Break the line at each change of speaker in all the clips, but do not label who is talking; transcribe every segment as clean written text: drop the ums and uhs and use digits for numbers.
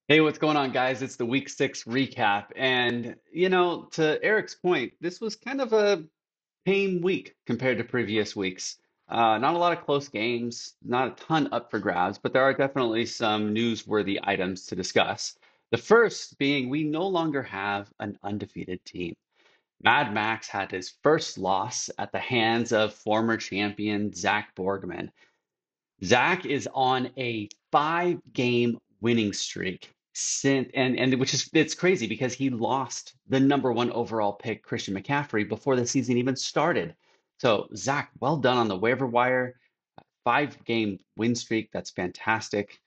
Hey, what's going on, guys? It's the week 6 recap. And, to Eric's point, this was kind of a tame week compared to previous weeks. Not a lot of close games, not a ton up for grabs, but there are definitely some newsworthy items to discuss. The first being we no longer have an undefeated team. Mad Max had his first loss at the hands of former champion Zach Borgman. Zach is on a 5 game winning streak since and which is it's crazy because he lost the #1 overall pick Christian McCaffrey before the season even started. So Zach, well done on the waiver wire. 5 game win streak. That's fantastic.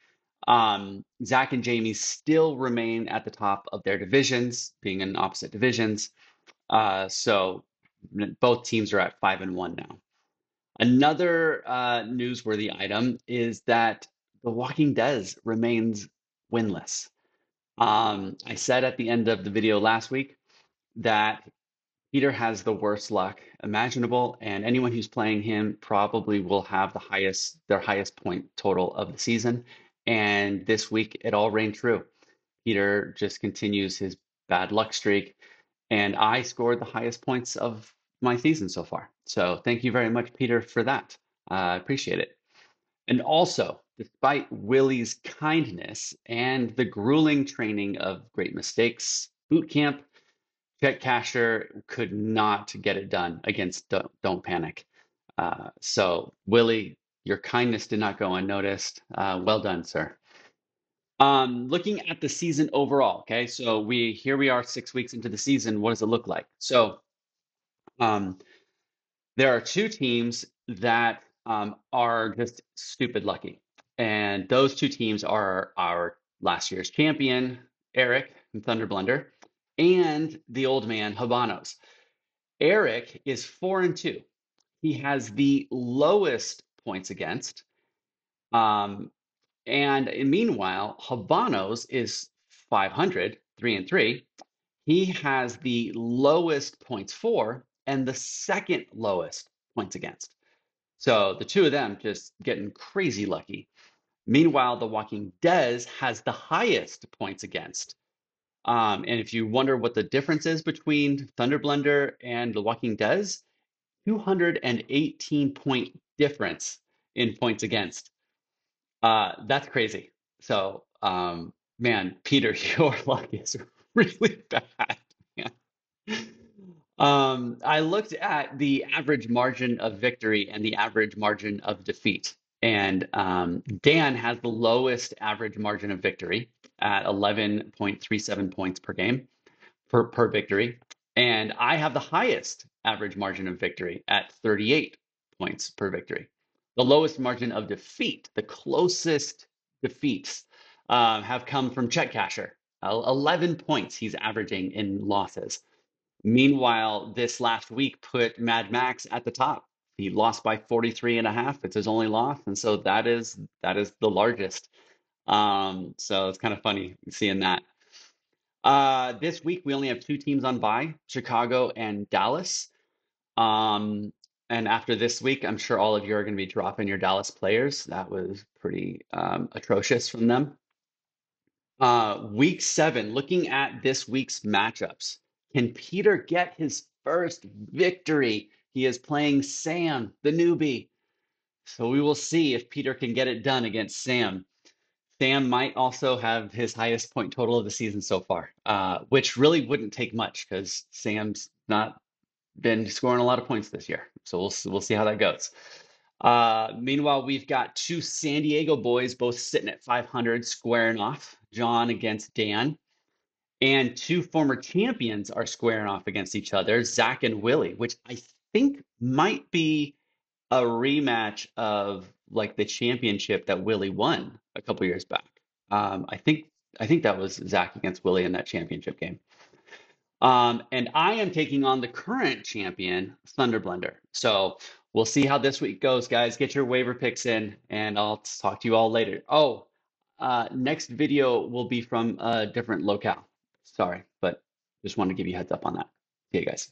Zach and Jamie still remain at the top of their divisions, being in opposite divisions. So both teams are at 5-1 now. Another newsworthy item is that The Walking Dead remains winless. I said at the end of the video last week that Peter has the worst luck imaginable, and anyone who's playing him probably will have their highest point total of the season. And this week, it all rang true. Peter just continues his bad luck streak, and I scored the highest points of my season so far. So thank you very much, Peter, for that. I appreciate it. And also, despite Willie's kindness and the grueling training of Great Mistakes boot camp, Chet Casher could not get it done against Don't Panic. So, Willie, your kindness did not go unnoticed. Well done, sir. Looking at the season overall, okay, so we are 6 weeks into the season. What does it look like? So, um, there are two teams that are just stupid lucky, and those two teams are our last year's champion, Eric and Thunder Blunder, and the old man Habanos. Eric is 4-2. He has the lowest points against. Um, and meanwhile, Habanos is 500, 3-3. He has the lowest points for and the second lowest points against. So the two of them just getting crazy lucky. Meanwhile, The Walking Dead has the highest points against. And if you wonder what the difference is between Thunder Blender and The Walking Dead, 218 point difference in points against. That's crazy. So, man, Peter, your luck is really bad. Man. I looked at the average margin of victory and the average margin of defeat, and Dan has the lowest average margin of victory at 11.37 points per game per victory, and I have the highest average margin of victory at 38 points per victory. The lowest margin of defeat, the closest defeats, have come from Chet Casher. 11 points he's averaging in losses. Meanwhile, this last week put Mad Max at the top. He lost by 43 and a half. It's his only loss, and so that is the largest. So it's kind of funny seeing that. This week we only have two teams on bye, Chicago and Dallas. Um, and after this week, I'm sure all of you are going to be dropping your Dallas players. That was pretty atrocious from them. Week 7, looking at this week's matchups, can Peter get his first victory? He is playing Sam, the newbie. So we will see if Peter can get it done against Sam. Sam might also have his highest point total of the season so far, which really wouldn't take much because Sam's not been scoring a lot of points this year. So we'll see how that goes. Meanwhile, we've got two San Diego boys both sitting at 500, squaring off. John against Dan, and two former champions are squaring off against each other, Zach and Willie, which I think might be a rematch of like the championship that Willie won a couple years back. I think that was Zach against Willie in that championship game. And I am taking on the current champion, Thunder Blender. So we'll see how this week goes, guys. Get your waiver picks in, and I'll talk to you all later. Oh, next video will be from a different locale. Sorry, but just wanted to give you a heads up on that. See you guys.